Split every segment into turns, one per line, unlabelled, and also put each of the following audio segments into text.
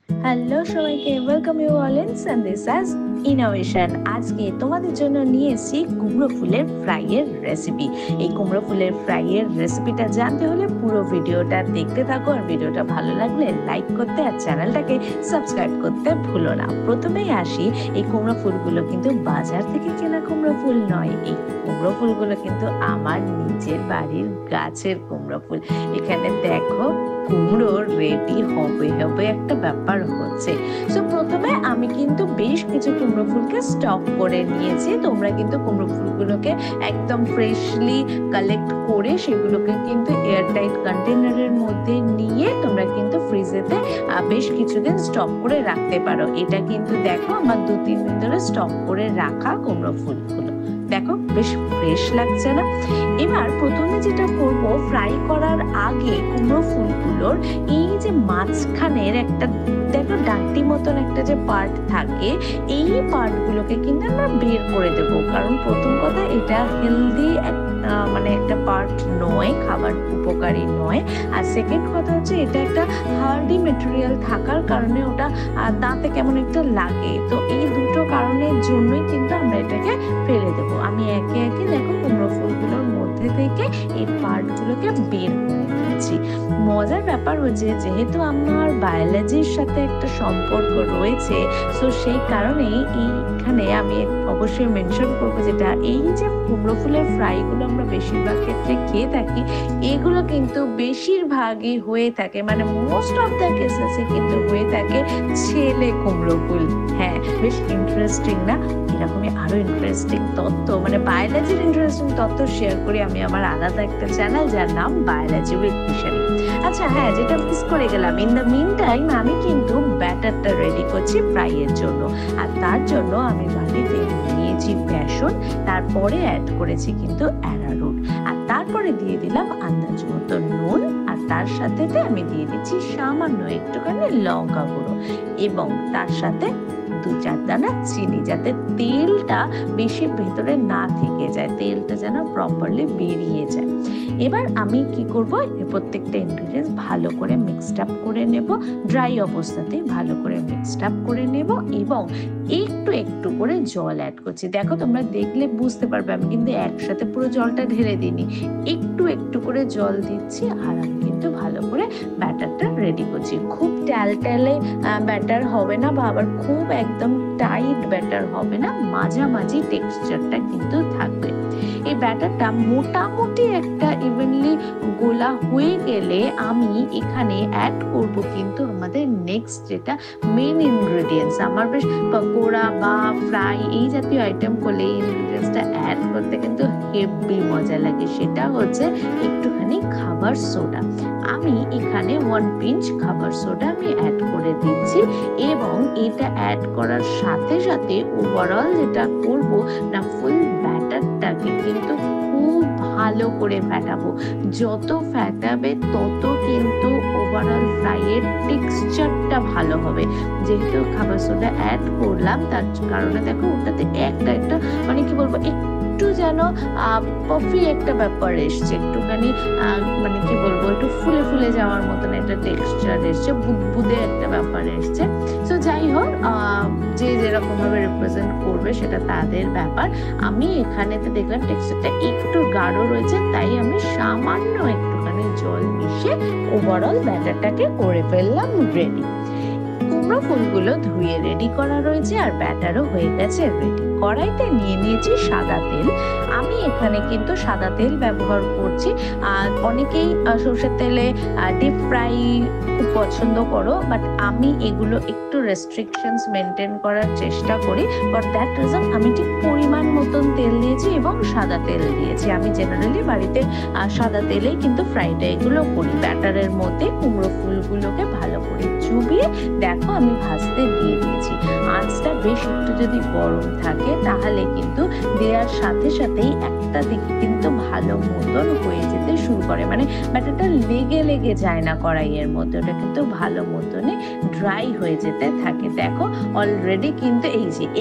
Hello সবাইকে, welcome you all in সানদিস as innovation. আজকে তোমাদের জন্য নিয়ে এসেছি কুমড়ো ফুলের ফ্রাইয়ের রেসিপি। এই কুমড়ো ফুলের ফ্রাইয়ের রেসিপিটা জানতে হলে পুরো ভিডিওটা দেখতে থাকো, আর ভিডিওটা ভালো লাগলে লাইক করতে আর চ্যানেলটাকে সাবস্ক্রাইব করতে ভুলো না। প্রথমেই আসি, এই কুমড়ো ফুলগুলো কিন্তু বাজার থেকে কেনা কুমড়ো ফুল নয়। এই কুমড়ো ফুলগুলো কিন্তু আমার নিজের বাড়ির গাছের কুমড়ো ফুল। এখানে দেখো কুমড়ো রেডি হবে একটা ব্যাপার হচ্ছে। সো প্রথমে আমি কিন্তু বেশ কিছু কুমড়ো ফুলকে স্টক করে নিয়েছি। তোমরা কিন্তু কুমড়ো ফুলগুলোকে একদম ফ্রেশলি কালেক্ট করে সেগুলোকে কিন্তু এয়ারটাইট কন্টেনারের মধ্যে নিয়ে তোমরা কিন্তু ফ্রিজেতে বেশ কিছুদিন স্টক করে রাখতে পারো। এটা কিন্তু দেখো আমার 2-3 দিন ধরে স্টক করে রাখা কুমড়ো ফুলগুলো, দেখো বেশ ফ্রেশ লাগছে না? এবার প্রথমে যেটা করব, ফ্রাই করার আগে কুমড়ো ফুলগুলোর এই যে মাঝখানের একটা দেখো ডাঁটি মতন একটা যে পার্ট থাকে, এই পার্টগুলোকে কিন্তু আমরা বের করে দেব। কারণ প্রথম কথা, এটা হেলদি মানে একটা পার্ট নয়, খাবার উপকারী নয়। আর সেকেন্ড কথা হচ্ছে, এটা একটা হার্ডি মেটেরিয়াল থাকার কারণে ওটা দাঁতে কেমন একটা লাগে। তো এই দুটো কারণের জন্যই কিন্তু আমরা এটাকে ফেলে দেবো। আমি একে একে দেখো কুমড়ো ফুলগুলোর মধ্যে থেকে এই পার্টগুলোকে বের করে নিয়েছি। মজার ব্যাপার হচ্ছে, যেহেতু আমার বায়োলজির সাথে একটা সম্পর্ক রয়েছে, সো সেই কারণেই এইখানে আমি অবশ্যই মেনশন করবো, যেটা এই যে কুমড়ো ফুলের ফ্রাইগুলো আমরা বেশিরভাগ ক্ষেত্রে খেয়ে থাকি, এগুলো কিন্তু বেশিরভাগই হয়ে থাকে, মানে মোস্ট অফ দ্য কেসেসে কিন্তু হয়ে থাকে ছেলে কুমড়ো ফুল। হ্যাঁ, বেশ ইন্টারেস্টিং না? এরকমই আরো ইন্টারেস্টিং তথ্য, মানে বায়োলজির ইন্টারেস্টিং তথ্য শেয়ার করি আমি আমার আলাদা একটা চ্যানেল, যার নাম বায়োলজি উইথ মিশারি। আচ্ছা হ্যাঁ, যেটা মিস করে গেলাম, ইন দ্য মিন টাইম আমি কিন্তু ব্যাটারটা রেডি করছি ফ্রাইয়ের জন্য। আর তার জন্য আমি বাড়িতে নিয়েছি বেসন, তারপরে অ্যাড করেছি কিন্তু অ্যারারুট, আর তারপরে দিয়ে দিলাম আন্দাজ মতো নুন, আর তার সাথে আমি দিয়ে দিচ্ছি সামান্য একটুখানি লঙ্কা গুঁড়ো, এবং তার সাথে 2-4 দানা চিনি, যাতে তেলটা বেশি ভেতরে না থেকে যায়, তেলটা যেন প্রপারলি বেরিয়ে যায়। এবার আমি কি করব, প্রত্যেকটা ইনগ্রেডিয়েন্টস ভালো করে মিক্সড আপ করে নেব, ড্রাই অবস্থাতেই ভালো করে মিক্সড আপ করে নেব, এবং একটু একটু করে জল অ্যাড করছি। দেখো তোমরা দেখলে বুঝতে পারবে, আমি কিন্তু একসাথে পুরো জলটা ঢেলে দিইনি, একটু একটু করে জল দিচ্ছি, আর আমি কিন্তু ভালো করে ব্যাটারটা রেডি করছি। খুব ট্যালট্যালে ব্যাটার হবে না, বা আবার খুব একদম টাইট ব্যাটার হবে না, মাঝামাঝি টেক্সচারটা কিন্তু থাকবে। এই ব্যাটারটা মোটামুটি একটা ইভেনলি গোলা হয়ে গেলে আমি এখানে অ্যাড করব কিন্তু আমাদের নেক্সট যেটা মেন ইনগ্রেডিয়েন্টস। আমার বেশ পকোড়া বা ফ্রাই এই জাতীয় আইটেম করলে এই ইনগ্রেডিয়েন্টসটা অ্যাড করতে কিন্তু হেভি মজা লাগে, সেটা হচ্ছে একটুখানি খাবার সোডা। আমি এখানে 1 পিঞ্চ খাবার সোডা আমি অ্যাড করে দিচ্ছি, এবং এটা অ্যাড করার সাথে সাথে ওভারঅল যেটা করব না, ফুল ব্যাটারটাকে কিন্তু খুব ভালো করে ফ্যাটাবো। যত ফ্যাটাবে তত কিন্তু ওভারঅল ফ্রাইয়ের টেক্সচারটা ভালো হবে। যেহেতু খাবার সোডা অ্যাড করলাম, তার কারণে দেখো ওটাতে একটা একটা মানে কি বলবো, একটু যেন পফি একটা ব্যাপার এসছে, একটুখানি মানে কি বলবো, একটু ফুলে ফুলে যাওয়ার মতন একটা টেক্সচার এসছে, বুদবুদে একটা ব্যাপার এসছে। তো যাই হোক, যে যেরকম ভাবে রিপ্রেজেন্ট করবে সেটা তাদের ব্যাপার। আমি এখানেতে দেখলাম টেক্সচারটা একটু গাঢ় রয়েছে, তাই আমি সামান্য একটুখানি জল মিশিয়ে ওভারঅল ব্যাটারটাকে করে ফেললাম রেডি। কুমড়ো ফুলগুলো ধুয়ে রেডি করা রয়েছে, আর ব্যাটারও হয়ে গেছে রেডি। কড়াইতে নিয়ে নিয়েছি সাদা তেল। আমি এখানে কিন্তু সাদা তেল ব্যবহার করছি। অনেকেই সরষের তেলে ডিপ ফ্রাই খুব পছন্দ করো, বাট আমি এগুলো একটু রেস্ট্রিকশনস মেনটেন করার চেষ্টা করি। ফর দ্যাট রিজন আমি ঠিক পরিমাণ মতন তেল দিয়েছি এবং সাদা তেল দিয়েছি। আমি জেনারেলি বাড়িতে সাদা তেলেই কিন্তু ফ্রাইটা এগুলো করি। ব্যাটারের মধ্যে কুমড়ো ফুলগুলোকে ভালো করে চুবিয়ে দেখো আমি ভাজতে দিয়ে দিয়েছি। আঁচটা বেশ একটু যদি গরম থাকে, তাহলে কিন্তু দেওয়ার সাথে সাথেই একটা ব্যাটারটা দেখে কিন্তু ভালো মতন হয়ে যেতে শুরু করে, মানে ব্যাটারটা লেগে লেগে যায় না কড়াইয়ের মধ্যে, ওটা কিন্তু ভালো মতনই ড্রাই হয়ে যেতে থাকে। দেখো অলরেডি কিন্তু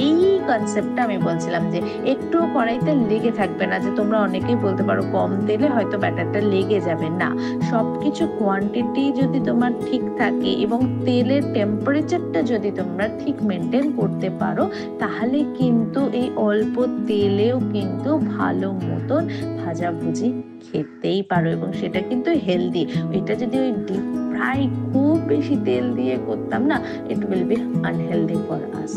এই কনসেপ্টটা আমি বলছিলাম যে একটু কড়াইতে লেগে থাকবে না। যে তোমরা অনেকেই বলতে পারো কম তেলে হয়তো ব্যাটারটা লেগে যাবে, না, সবকিছু কোয়ান্টিটি যদি তোমার ঠিক থাকে এবং তেলের টেম্পারেচারটা যদি তোমরা ঠিক মেনটেন করতে পারো, তাহলে কিন্তু এই অল্প তেলেও কিন্তু ভালো মতন ভাজাভুজি খেতেই পারো, এবং সেটা কিন্তু হেলদি। এটা যদি ওই ডিপ ফ্রাই খুব বেশি তেল দিয়ে করতাম না, it will be unhealthy for us.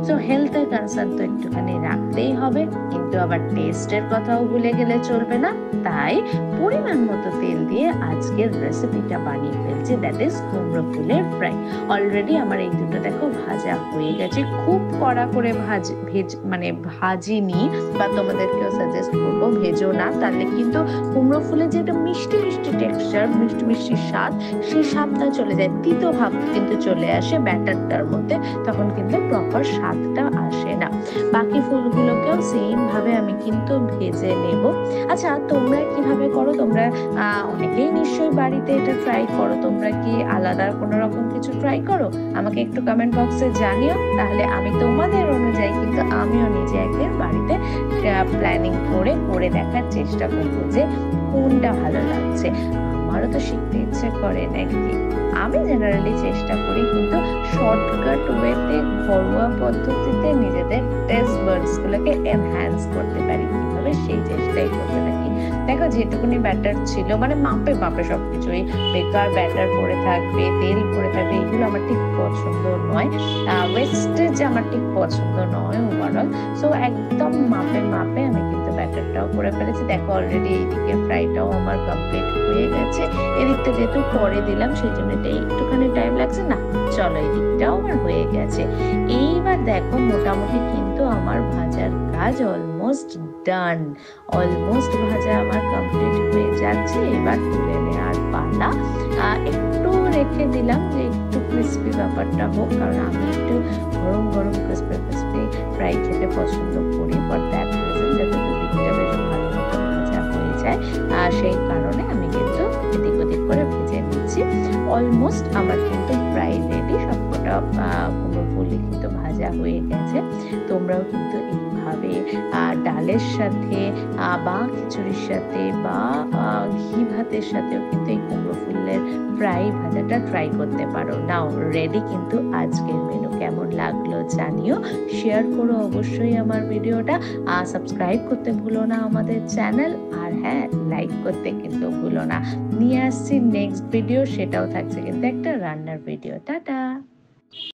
So হেলথের কনসার্ন তো একটুখানি রাখতেই হবে, কিন্তু আবার টেস্টের কথাও ভুলে গেলে চলবে না। তাই পরিমাণ মতো তেল দিয়ে আজকের রেসিপিটা বানিয়ে ফেলছি, দ্যাট ইজ কুমড়ো ফুলের ফ্রাই। অলরেডি আমার এই দুটো দেখো ভাজা হয়ে গেছে, খুব কড়া করে ভাজিনি, বা তোমাদেরকেও সাজেস্ট করবো ভেজো না, তাহলে কিন্তু কুমড়ো ফুলের যে একটা মিষ্টি মিষ্টি টেক্সচার, মিষ্টি মিষ্টি স্বাদ, সেই স্বাদটা চলে যায়, তিতো ভাব কিন্তু চলে আসে ব্যাটারটার মধ্যে, তখন কিন্তু প্রপার স্বাদটা আসে না। বাকি ফুলগুলোকেও সেম ভাবে আমি কিন্তু ভেজে নেব। আচ্ছা, তোমরা কিভাবে করো? তোমরা অনেকেই নিশ্চয়ই বাড়িতে এটা ট্রাই করো, তোমরা কি আলাদা কোনো রকম কিছু ট্রাই করো? আমাকে একটু কমেন্ট বক্সে জানিও, তাহলে আমি তোমাদের অনুযায়ী কিন্তু আমিও নিজে একদিন বাড়িতে প্ল্যানিং করে দেখার চেষ্টা করবো যে কোনটা ভালো লাগছে। আমারও তো শিখতে ইচ্ছে করে নাকি। আমি জেনারেলি চেষ্টা করি কিন্তু শর্টকাট ওয়েতে, ঘরোয়া পদ্ধতিতে নিজেদের টেস্ট বাডস গুলোকে এনহ্যান্স করতে পারি কিভাবে, সেই চেষ্টাই করতে থাকি। দেখো যেটুকুনি ব্যাটার ছিল, মানে মাপে মাপে সবকিছু, এই বেকার ব্যাটার পড়ে থাকবে, তেল পড়ে থাকবে, এগুলো আমার ঠিক পছন্দ নয়, ওয়েস্টেজ আমার ঠিক পছন্দ নয় ওভারঅল। সো একদম মাপে মাপে আমি কিন্তু ব্যাটারটাও করে ফেলেছি। দেখো অলরেডি এইদিকে ফ্রাইটাও আমার কমপ্লিট হয়ে গেছে। এদিকটা যেহেতু পরে দিলাম সেই জন্য এটা একটুখানি টাইম লাগছে না, চলো এদিকটাও আমার হয়ে গেছে। এইবার দেখো মোটামুটি কিন্তু আমার ভাজার কাজ অলমোস্ট ডান, অলমোস্ট ভাজা আমার কমপ্লিট হয়ে যাচ্ছে। এবার তুলে নেওয়ার পালা। একটু রেখে দিলাম যে একটু ক্রিস্পি ব্যাপারটা হোক, কারণ আমি একটু গরম গরম ক্রিস্পি ক্রিস্পি ফ্রাই খেতে পছন্দ করি, ফর দ্যাট রিজন, যাতে দুদিকটা বেশ ভালো মতো ভাজা হয়ে যায়। সেই কারণে আমি কিন্তু এদিক ওদিক করে ভেজে নিচ্ছি। অলমোস্ট আমার কিন্তু ফ্রাই রেডি, সবকটা কুমড়ো ফুলই কিন্তু ভাজা হয়ে গেছে। তোমরাও কিন্তু এইভাবে ডালের সাথে বা খিচুড়ির সাথে বা ঘি ভাতের সাথেও কিন্তু এই কুমড়ো ফুলের ফ্রাই ভাজাটা ট্রাই করতে পারো। নাও রেডি কিন্তু আজকের মেনু। কেমন লাগলো জানিও, শেয়ার করো অবশ্যই আমার ভিডিওটা, সাবস্ক্রাইব করতে ভুলো না আমাদের চ্যানেল, আর হ্যাঁ লাইক করতে কিন্তু ভুলো না। নিয়ে আসছি নেক্সট ভিডিও, সেটাও থাকছে কিন্তু একটা রান্নার ভিডিও। টাটা।